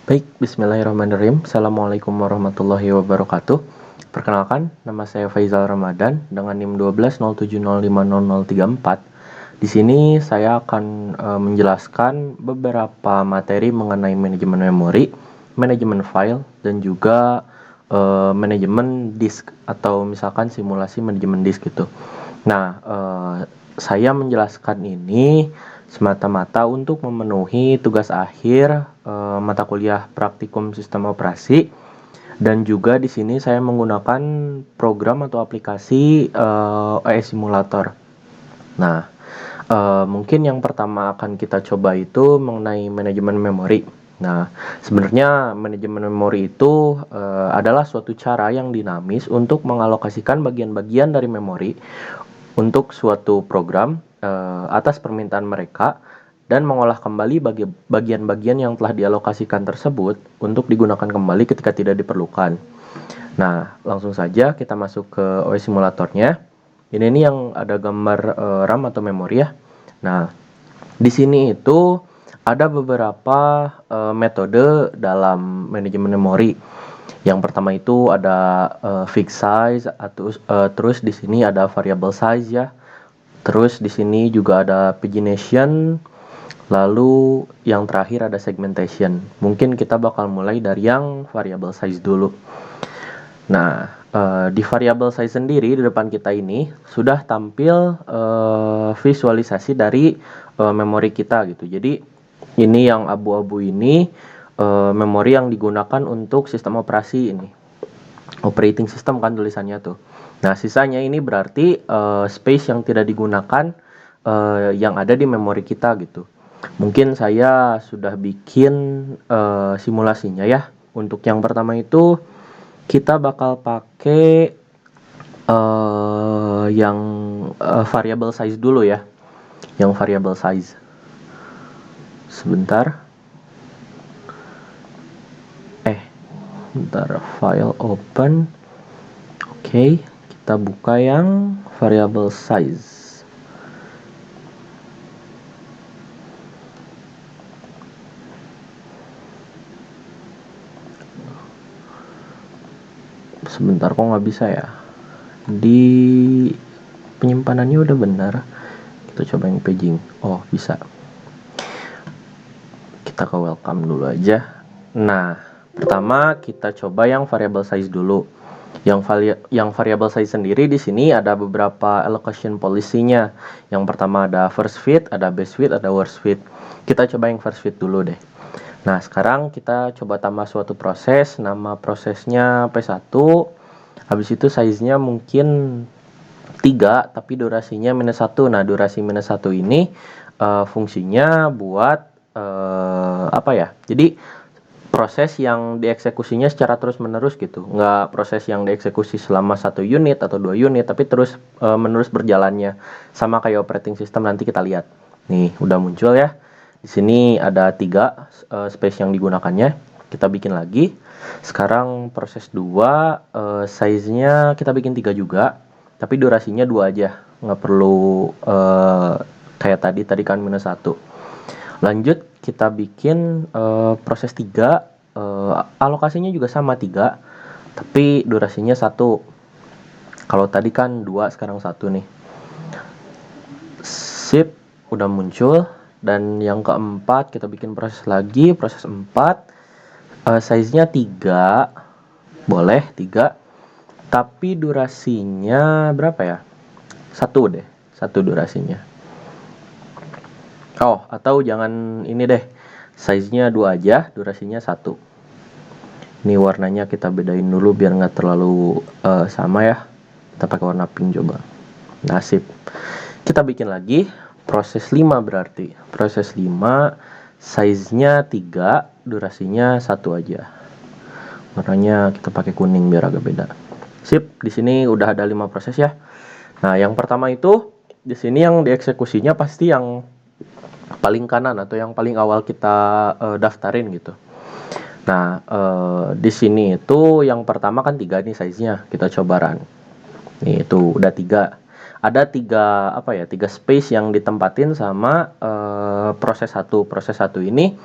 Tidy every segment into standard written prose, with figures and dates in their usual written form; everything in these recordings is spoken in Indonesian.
Baik, bismillahirrahmanirrahim. Assalamualaikum warahmatullahi wabarakatuh. Perkenalkan, nama saya Faizal Ramadan dengan NIM 1207050034. Di sini saya akan menjelaskan beberapa materi mengenai manajemen memori, manajemen file, dan juga manajemen disk atau misalkan simulasi manajemen disk gitu. Nah, saya menjelaskan ini semata-mata untuk memenuhi tugas akhir mata kuliah praktikum sistem operasi, dan juga di sini saya menggunakan program atau aplikasi OS Simulator. Nah, mungkin yang pertama akan kita coba itu mengenai manajemen memori. Nah, sebenarnya manajemen memori itu adalah suatu cara yang dinamis untuk mengalokasikan bagian-bagian dari memori untuk suatu program atas permintaan mereka dan mengolah kembali bagian-bagian yang telah dialokasikan tersebut untuk digunakan kembali ketika tidak diperlukan. Nah, langsung saja kita masuk ke OS simulatornya. Ini nih yang ada gambar RAM atau memori ya. Nah, di sini itu ada beberapa metode dalam manajemen memori. Yang pertama itu ada fixed size, atau terus di sini ada variable size ya. Terus di sini juga ada pagination, lalu yang terakhir ada segmentation. Mungkin kita bakal mulai dari yang variable size dulu. Nah, di variable size sendiri di depan kita ini sudah tampil visualisasi dari memori kita gitu. Jadi ini yang abu-abu ini memori yang digunakan untuk sistem operasi ini. Operating system kan tulisannya tuh. Nah, sisanya ini berarti space yang tidak digunakan yang ada di memori kita gitu. Mungkin saya sudah bikin simulasinya ya. Untuk yang pertama itu kita bakal pakai yang variable size dulu ya. Yang variable size. Sebentar. Bentar, file open. Oke, kita buka yang variable size. Sebentar, kok nggak bisa ya? Di penyimpanannya udah benar. Kita coba yang paging. Oh, bisa. Kita ke welcome dulu aja. Nah, pertama kita coba yang variable size dulu. Yang variable size sendiri di sini ada beberapa allocation policy-nya. Yang pertama ada first fit, ada best fit, ada worst fit. Kita coba yang first fit dulu deh. Nah, sekarang kita coba tambah suatu proses, nama prosesnya P1. Habis itu size-nya mungkin 3, tapi durasinya -1. Nah, durasi -1 ini fungsinya buat apa ya? Jadi proses yang dieksekusinya secara terus-menerus gitu, nggak proses yang dieksekusi selama 1 unit atau 2 unit, tapi terus menerus berjalannya, sama kayak operating system. Nanti kita lihat. Nih, udah muncul ya. Di sini ada 3 space yang digunakannya. Kita bikin lagi. Sekarang proses 2, size-nya kita bikin 3 juga, tapi durasinya 2 aja, nggak perlu kayak tadi kan -1. Lanjut kita bikin proses 3, alokasinya juga sama 3, tapi durasinya 1. Kalau tadi kan 2, sekarang 1 nih. Sip, udah muncul. Dan yang keempat kita bikin proses lagi, proses 4, size-nya 3, boleh 3, tapi durasinya berapa ya? 1 deh, 1 durasinya. Oh, atau jangan ini deh, size-nya 2 aja, durasinya 1. Ini warnanya kita bedain dulu biar nggak terlalu sama ya. Kita pakai warna pink coba. Nasib. Kita bikin lagi proses 5 berarti. Proses 5, size-nya 3, durasinya 1 aja. Warnanya kita pakai kuning biar agak beda. Sip, di sini udah ada 5 proses ya. Nah, yang pertama itu di sini yang dieksekusinya pasti yang paling kanan atau yang paling awal kita daftarin gitu. Nah, di sini itu yang pertama kan 3 nih size-nya, kita coba run. Nih itu udah 3. Ada 3 apa ya? 3 space yang ditempatin sama proses 1. Proses 1 ini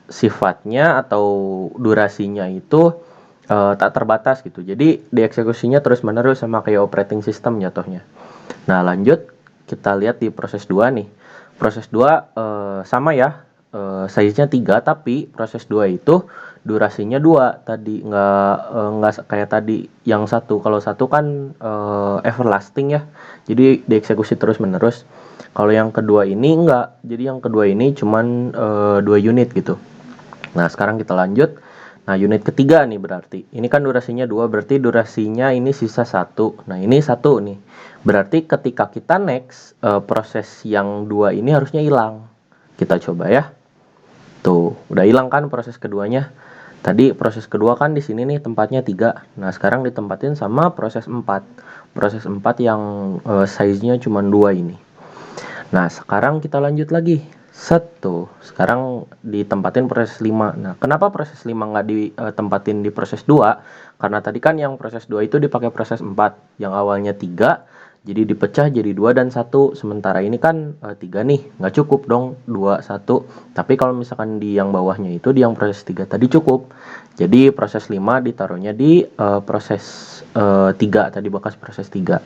sifatnya atau durasinya itu tak terbatas gitu. Jadi dieksekusinya terus-menerus sama kayak operating system jatuhnya. Nah, lanjut kita lihat di proses 2 nih. Proses 2 sama ya, size-nya 3 tapi proses 2 itu durasinya 2 tadi, nggak kayak tadi yang satu. Kalau satu kan everlasting ya, jadi dieksekusi terus-menerus. Kalau yang kedua ini enggak, jadi yang kedua ini cuman 2 unit gitu. Nah, sekarang kita lanjut. Nah, unit ketiga nih berarti. Ini kan durasinya 2, berarti durasinya ini sisa 1. Nah, ini 1 nih. Berarti ketika kita next, proses yang 2 ini harusnya hilang. Kita coba ya. Tuh, udah hilang kan proses keduanya. Tadi proses kedua kan di sini nih tempatnya 3. Nah, sekarang ditempatin sama proses 4. Proses 4 yang size-nya cuma 2 ini. Nah, sekarang kita lanjut lagi. Satu. Sekarang ditempatin proses 5. Nah, kenapa proses 5 nggak ditempatin di proses 2? Karena tadi kan yang proses 2 itu dipakai proses 4. Yang awalnya 3, jadi dipecah jadi 2 dan 1. Sementara ini kan 3 nih. Nggak cukup dong 2, 1. Tapi kalau misalkan di yang bawahnya itu, di yang proses 3 tadi cukup. Jadi proses 5 ditaruhnya di proses 3. Tadi bekas proses 3.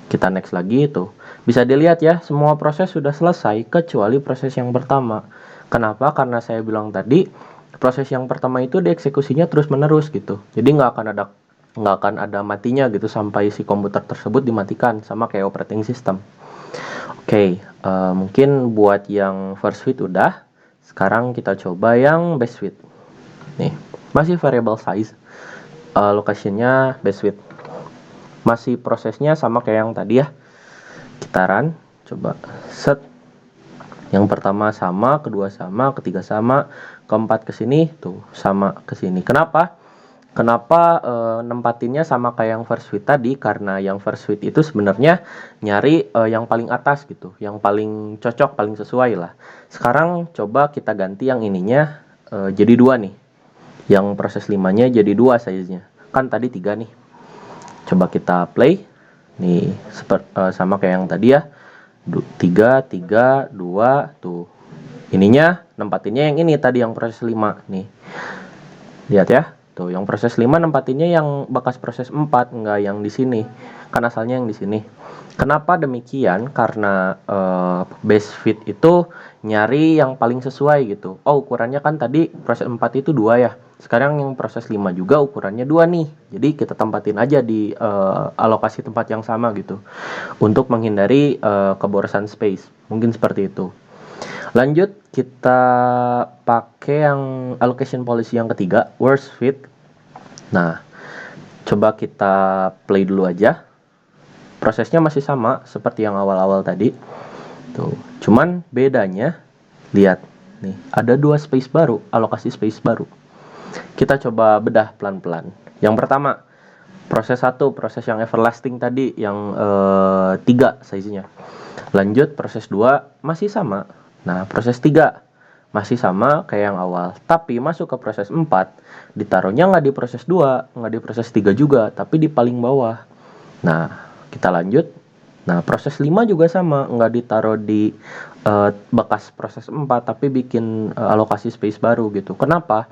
Kita next lagi tuh. Bisa dilihat ya, semua proses sudah selesai kecuali proses yang pertama. Kenapa? Karena saya bilang tadi, proses yang pertama itu dieksekusinya terus-menerus gitu. Jadi nggak akan ada matinya gitu sampai si komputer tersebut dimatikan, sama kayak operating system. Oke, mungkin buat yang first fit udah. Sekarang kita coba yang base fit. Nih, masih variable size. Location-nya base fit. Masih prosesnya sama kayak yang tadi ya. Kita run, coba set. Yang pertama sama, kedua sama, ketiga sama, keempat ke sini tuh sama ke sini. Kenapa? Kenapa nempatinnya sama kayak yang first fit tadi? Karena yang first fit itu sebenarnya nyari yang paling atas gitu, yang paling cocok, paling sesuai lah. Sekarang coba kita ganti yang ininya jadi 2 nih. Yang proses 5-nya jadi 2 size-nya. Kan tadi 3 nih. Coba kita play. Nih, sama kayak yang tadi ya. 3, 3, 2, tuh. Ininya nempatinnya yang ini tadi, yang proses 5 nih. Lihat ya. Tuh, yang proses 5 nempatinnya yang bekas proses 4, enggak yang di sini. Kan asalnya yang di sini. Kenapa demikian? Karena base fit itu nyari yang paling sesuai gitu. Oh, ukurannya kan tadi proses 4 itu 2 ya. Sekarang yang proses 5 juga ukurannya 2 nih. Jadi kita tempatin aja di alokasi tempat yang sama gitu. Untuk menghindari keborosan space. Mungkin seperti itu. Lanjut, kita pakai yang allocation policy yang ketiga, worst fit. Nah, coba kita play dulu aja. Prosesnya masih sama seperti yang awal-awal tadi. Tuh, cuman bedanya lihat nih, ada 2 space baru, alokasi space baru. Kita coba bedah pelan-pelan. Yang pertama, proses 1, proses yang everlasting tadi, yang 3 size-nya. Lanjut, proses 2 masih sama. Nah, proses 3 masih sama kayak yang awal. Tapi masuk ke proses 4, ditaruhnya nggak di proses 2, nggak di proses 3 juga, tapi di paling bawah. Nah, kita lanjut. Nah, proses 5 juga sama, nggak ditaruh di bekas proses 4, tapi bikin alokasi space baru gitu. Kenapa?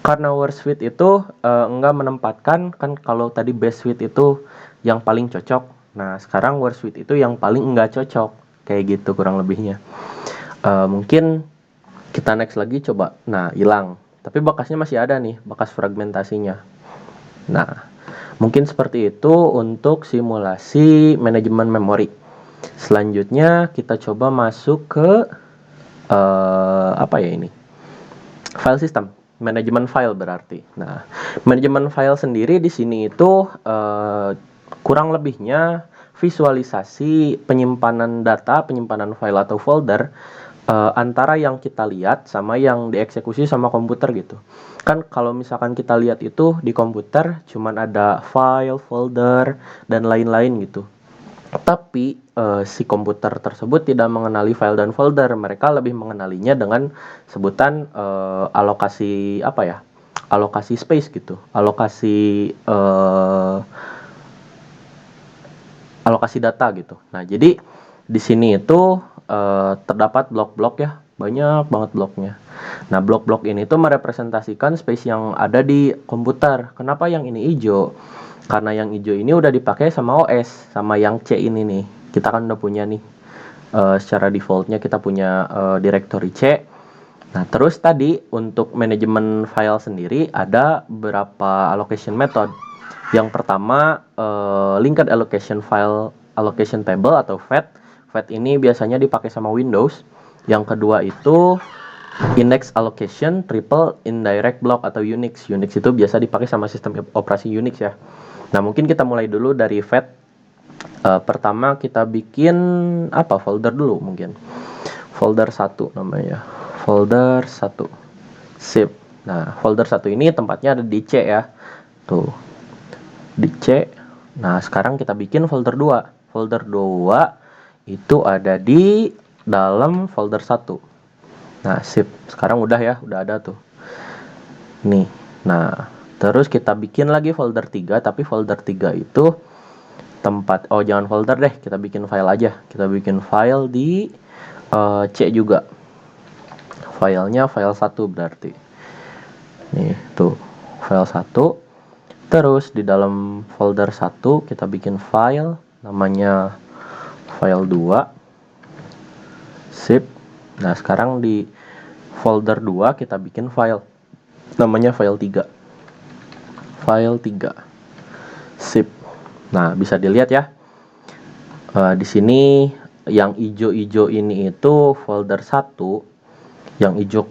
Karena worst fit itu nggak menempatkan, kan kalau tadi best fit itu yang paling cocok. Nah, sekarang worst fit itu yang paling nggak cocok. Kayak gitu kurang lebihnya. Mungkin kita next lagi coba. Nah, hilang. Tapi bekasnya masih ada nih, bekas fragmentasinya. Nah, mungkin seperti itu untuk simulasi manajemen memori. Selanjutnya kita coba masuk ke apa ya ini? File system, manajemen file berarti. Nah, manajemen file sendiri di sini itu kurang lebihnya visualisasi penyimpanan data, penyimpanan file atau folder antara yang kita lihat sama yang dieksekusi sama komputer gitu. Kan kalau misalkan kita lihat itu di komputer cuman ada file, folder, dan lain-lain gitu. Tapi si komputer tersebut tidak mengenali file dan folder. Mereka lebih mengenalinya dengan sebutan alokasi apa ya? Alokasi space gitu. Alokasi data gitu. Nah, jadi di sini itu terdapat blok-blok ya, banyak banget bloknya. Nah, blok-blok ini tuh merepresentasikan space yang ada di komputer. Kenapa yang ini hijau? Karena yang hijau ini udah dipakai sama OS, sama yang C ini nih. Kita kan udah punya nih, secara defaultnya kita punya directory C. Nah, terus tadi untuk manajemen file sendiri ada beberapa allocation method. Yang pertama, linked allocation file allocation table atau FAT. FAT ini biasanya dipakai sama Windows. Yang kedua itu index allocation triple indirect block atau Unix. Unix itu biasa dipakai sama sistem operasi Unix ya. Nah, mungkin kita mulai dulu dari FAT. Pertama kita bikin apa? Folder dulu mungkin. Folder 1 namanya. Folder 1. Sip. Nah, folder 1 ini tempatnya ada di C ya. Tuh. Di C. Nah, sekarang kita bikin folder 2. Folder 2 itu ada di dalam folder 1. Nah, sip. Sekarang udah ya, udah ada tuh. Nih. Nah, terus kita bikin lagi folder 3, tapi folder 3 itu tempat, oh jangan folder deh, kita bikin file aja. Kita bikin file di C juga. Filenya file 1 berarti. Nih, tuh. File 1. Terus di dalam folder 1 kita bikin file namanya file 2. Sip. Nah, sekarang di folder 2 kita bikin file namanya file 3. File 3. Sip. Nah, bisa dilihat ya. Di sini yang hijau-hijau ini itu folder 1. Yang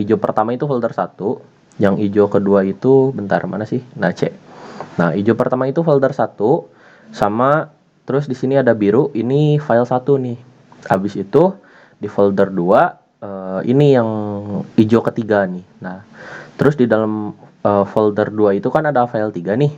hijau pertama itu folder 1. Yang hijau kedua itu bentar mana sih? Nah, C. Nah, hijau pertama itu folder 1 sama terus di sini ada biru, ini file 1 nih. Habis itu di folder 2 ini yang hijau ketiga nih. Nah, terus di dalam folder 2 itu kan ada file 3 nih.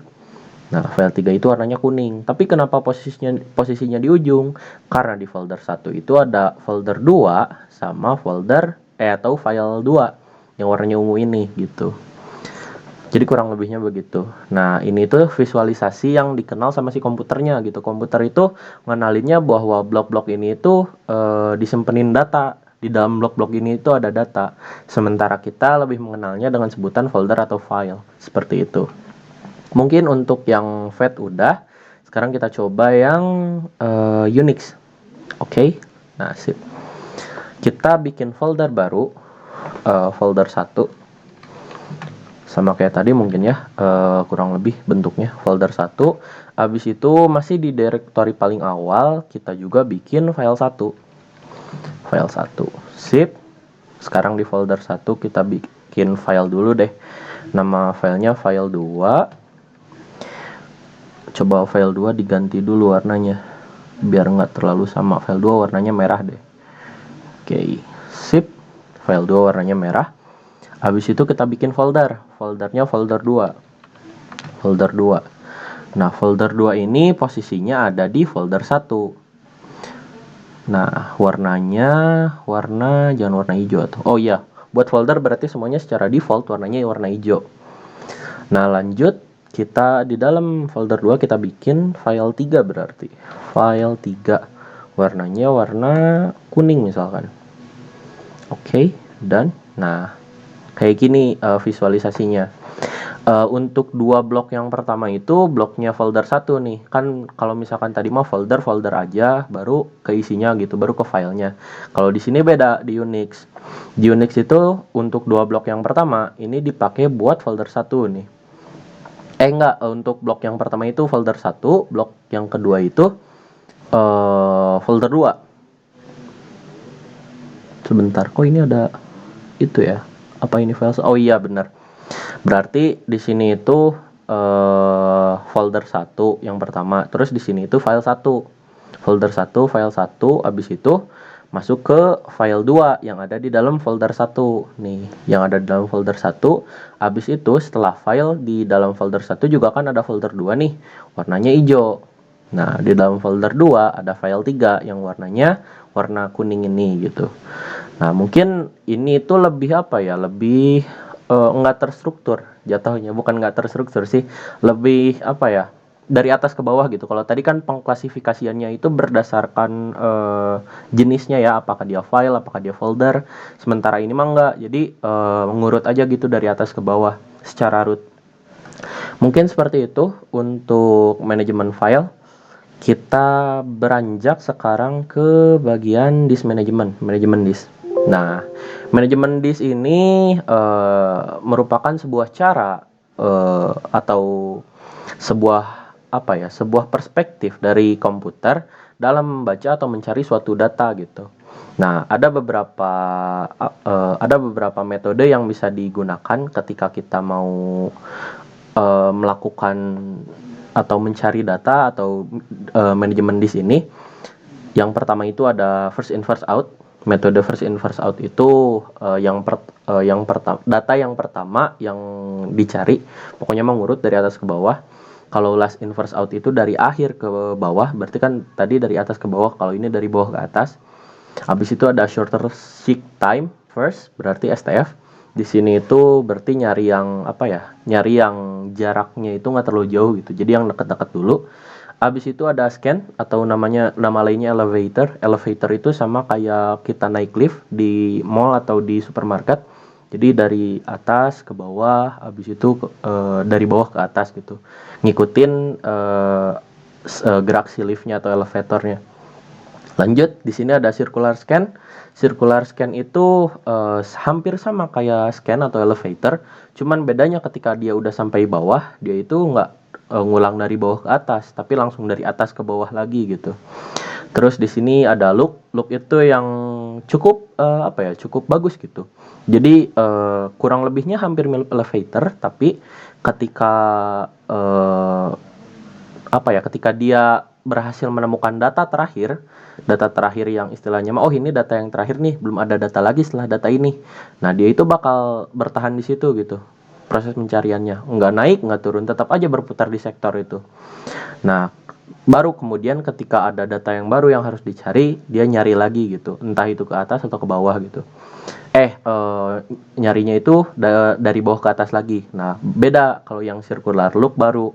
Nah, file 3 itu warnanya kuning. Tapi kenapa posisinya di ujung? Karena di folder 1 itu ada folder 2 sama folder atau file 2 yang warnanya ungu ini gitu. Jadi kurang lebihnya begitu. Nah, ini tuh visualisasi yang dikenal sama si komputernya gitu. Komputer itu ngenalinnya bahwa blok-blok ini itu disimpenin data. Di dalam blok-blok ini itu ada data. Sementara kita lebih mengenalnya dengan sebutan folder atau file. Seperti itu. Mungkin untuk yang FAT udah. Sekarang kita coba yang Unix. Oke. Nah, sip. Kita bikin folder baru. Folder 1. Sama kayak tadi mungkin ya, kurang lebih bentuknya folder 1. Habis itu masih di directory paling awal kita juga bikin file 1. File 1. Sip. Sekarang di folder 1 kita bikin file dulu deh. Nama filenya file 2. Coba file 2 diganti dulu warnanya biar nggak terlalu sama. File 2 warnanya merah deh. Oke. Sip. File 2 warnanya merah. Habis itu kita bikin folder. Foldernya folder 2. Folder 2. Nah, folder 2 ini posisinya ada di folder 1. Nah, warnanya jangan warna hijau tuh. Oh iya, buat folder berarti semuanya secara default warnanya warna hijau. Nah, lanjut kita di dalam folder 2 kita bikin file 3 berarti. File 3. Warnanya warna kuning misalkan. Oke, dan nah kayak gini visualisasinya. Untuk dua blok yang pertama itu bloknya folder 1 nih. Kan kalau misalkan tadi mah folder aja baru ke isinya gitu, baru ke filenya. Kalau di sini beda di Unix. Di Unix itu untuk dua blok yang pertama ini dipakai buat folder 1 nih. Enggak, untuk blok yang pertama itu folder 1, blok yang kedua itu folder 2. Sebentar, kok ini ada itu ya? Apa ini file? Oh iya benar. Berarti di sini itu folder 1 yang pertama, terus di sini itu file 1. Folder 1, file 1, habis itu masuk ke file 2 yang ada di dalam folder 1 nih, yang ada di dalam folder 1. Habis itu setelah file di dalam folder 1 juga kan ada folder 2 nih, warnanya hijau. Nah, di dalam folder 2 ada file 3 yang warnanya warna kuning ini gitu. Nah, mungkin ini tuh lebih apa ya? Lebih nggak terstruktur jatuhnya, bukan nggak terstruktur sih, lebih apa ya? dari atas ke bawah gitu. Kalau tadi kan pengklasifikasiannya itu berdasarkan jenisnya ya, apakah dia file, apakah dia folder. Sementara ini mah enggak. Jadi ngurut aja gitu dari atas ke bawah secara root. Mungkin seperti itu untuk manajemen file. Kita beranjak sekarang ke bagian disk management, manajemen disk. Nah, manajemen disk ini merupakan sebuah cara atau sebuah apa ya, sebuah perspektif dari komputer dalam membaca atau mencari suatu data gitu. Nah, ada beberapa metode yang bisa digunakan ketika kita mau melakukan atau mencari data atau manajemen disk ini. Yang pertama itu ada first in first out. Metode first in first out itu data yang pertama yang dicari, pokoknya mengurut dari atas ke bawah. Kalau last in first out itu dari akhir ke bawah, berarti kan tadi dari atas ke bawah, kalau ini dari bawah ke atas. Habis itu ada shorter seek time first, berarti STF. Di sini itu berarti nyari yang apa ya? Nyari yang jaraknya itu nggak terlalu jauh gitu. Jadi yang dekat-dekat dulu. Habis itu ada scan atau nama lainnya elevator. Elevator itu sama kayak kita naik lift di mall atau di supermarket. Jadi dari atas ke bawah, habis itu dari bawah ke atas gitu. Ngikutin gerak si liftnya atau elevatornya. Lanjut, di sini ada circular scan. Circular scan itu hampir sama kayak scan atau elevator, cuman bedanya ketika dia udah sampai bawah, dia itu nggak ngulang dari bawah ke atas, tapi langsung dari atas ke bawah lagi gitu. Terus di sini ada loop. Loop itu yang cukup cukup bagus gitu. Jadi kurang lebihnya hampir mirip elevator, tapi ketika ketika dia berhasil menemukan data terakhir yang istilahnya ini data yang terakhir nih, belum ada data lagi setelah data ini. Nah, dia itu bakal bertahan di situ gitu. Proses pencariannya nggak naik, nggak turun, tetap aja berputar di sektor itu. Nah, baru kemudian ketika ada data yang baru yang harus dicari, dia nyari lagi gitu, entah itu ke atas atau ke bawah gitu. Nyarinya itu dari bawah ke atas lagi. Nah, beda kalau yang circular loop baru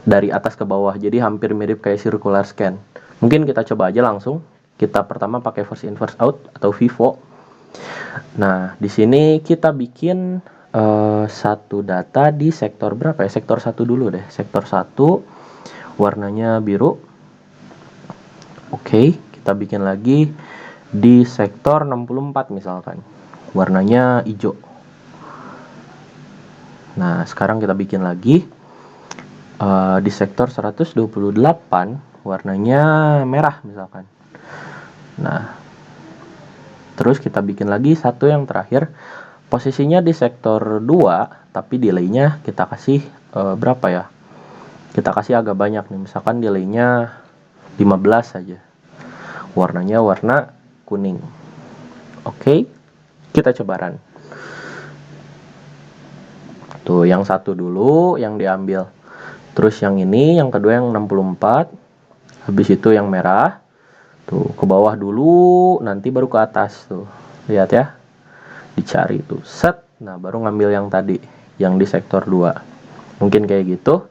dari atas ke bawah, jadi hampir mirip kayak circular scan. Mungkin kita coba aja langsung. Kita pertama pakai first in first out atau FIFO. Nah, di sini kita bikin satu data di sektor berapa ya? Sektor 1 dulu deh. Sektor 1 warnanya biru. Oke, kita bikin lagi di sektor 64 misalkan. Warnanya hijau. Nah, sekarang kita bikin lagi di sektor 128 warnanya merah misalkan. Nah, terus kita bikin lagi satu yang terakhir, posisinya di sektor 2, tapi delaynya kita kasih berapa ya? Kita kasih agak banyak nih, misalkan delaynya 15 saja. Warnanya warna kuning. Oke, kita coba run. Tuh, yang satu dulu yang diambil. Terus yang ini, yang kedua yang 64. Habis itu yang merah. Tuh, ke bawah dulu, nanti baru ke atas tuh. Lihat ya. Dicari tuh. Set. Nah, baru ngambil yang tadi, yang di sektor 2. Mungkin kayak gitu.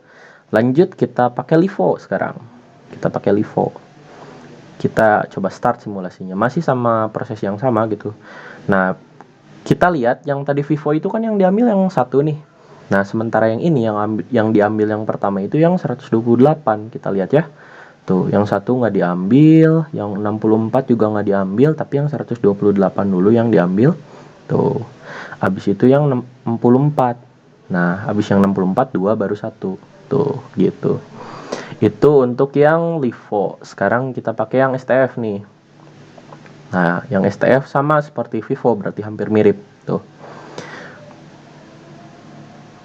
Lanjut kita pakai LIFO sekarang. Kita pakai LIFO. Kita coba start simulasinya. Masih sama proses yang sama gitu. Nah, kita lihat yang tadi Vivo itu kan yang diambil yang satu nih. Nah, sementara yang ini yang diambil yang pertama itu yang 128. Kita lihat ya. Tuh, yang satu nggak diambil, yang 64 juga nggak diambil, tapi yang 128 dulu yang diambil. Tuh. Habis itu yang 64. Nah, habis yang 64 2 baru 1. Tuh, gitu. Itu untuk yang LIFO. Sekarang kita pakai yang STF nih. Nah, yang STF sama seperti Vivo, berarti hampir mirip. Tuh.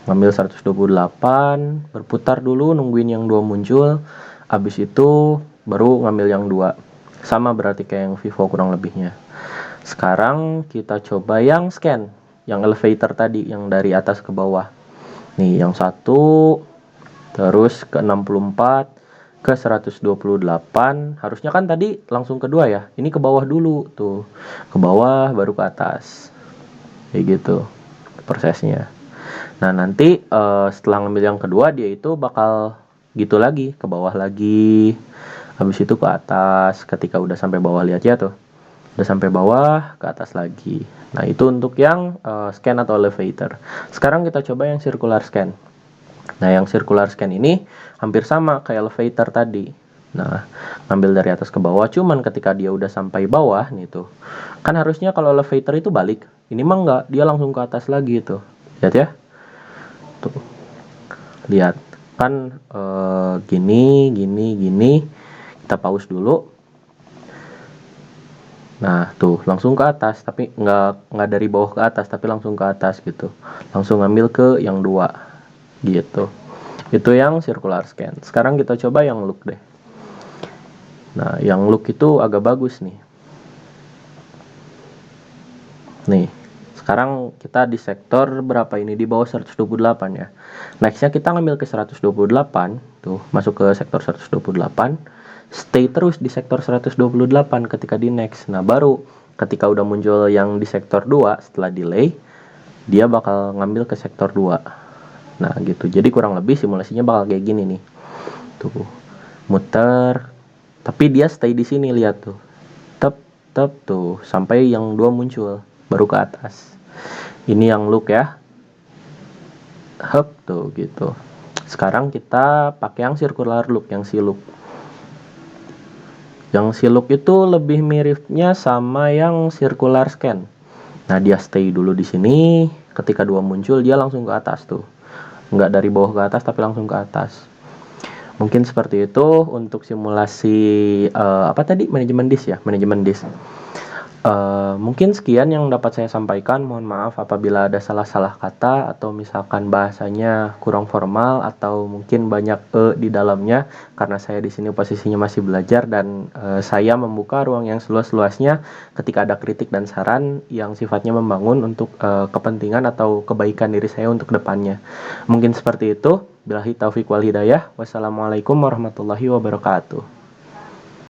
Ngambil 128, berputar dulu, nungguin yang 2 muncul. Habis itu baru ngambil yang 2. Sama berarti kayak yang Vivo kurang lebihnya. Sekarang kita coba yang scan. Yang elevator tadi, yang dari atas ke bawah. Nih, yang satu, terus ke 64, ke 128. Harusnya kan tadi langsung kedua ya. Ini ke bawah dulu tuh. Ke bawah baru ke atas. Kayak gitu prosesnya. Nah, nanti setelah ngambil yang kedua, dia itu bakal gitu lagi, ke bawah lagi, habis itu ke atas. Ketika udah sampai bawah, lihat ya tuh, udah sampai bawah, ke atas lagi. Nah itu untuk yang scan atau elevator. Sekarang kita coba yang circular scan. Nah yang circular scan ini hampir sama kayak elevator tadi. Nah ngambil dari atas ke bawah, cuman ketika dia udah sampai bawah nih tuh, kan harusnya kalau elevator itu balik, ini mah enggak, dia langsung ke atas lagi tuh. Lihat ya, tuh, lihat kan, gini gini gini. Kita pause dulu. Nah tuh langsung ke atas, tapi nggak dari bawah ke atas, tapi langsung ke atas gitu, langsung ngambil ke yang dua gitu. Itu yang circular scan. Sekarang kita coba yang look deh. Nah yang look itu agak bagus nih. Nih sekarang kita di sektor berapa ini, di bawah 128 ya. Nextnya kita ngambil ke 128 tuh, masuk ke sektor 128, stay terus di sektor 128 ketika di next. Nah baru ketika udah muncul yang di sektor 2 setelah delay, dia bakal ngambil ke sektor 2. Nah gitu, jadi kurang lebih simulasinya bakal kayak gini nih tuh, muter tapi dia stay di sini, lihat tuh, tep tep tuh sampai yang 2 muncul baru ke atas. Ini yang look ya, hop tuh gitu. Sekarang kita pakai yang circular look, yang si look. Yang si look itu lebih miripnya sama yang circular scan. Nah dia stay dulu di sini, ketika 2 muncul dia langsung ke atas tuh, nggak dari bawah ke atas tapi langsung ke atas. Mungkin seperti itu untuk simulasi apa tadi, manajemen disk ya, manajemen disk. Mungkin sekian yang dapat saya sampaikan. Mohon maaf apabila ada salah-salah kata atau misalkan bahasanya kurang formal atau mungkin banyak di dalamnya, karena saya di sini posisinya masih belajar dan saya membuka ruang yang seluas-luasnya ketika ada kritik dan saran yang sifatnya membangun untuk kepentingan atau kebaikan diri saya untuk kedepannya. Mungkin seperti itu. Billahi taufiq wal hidayah. Wassalamualaikum warahmatullahi wabarakatuh.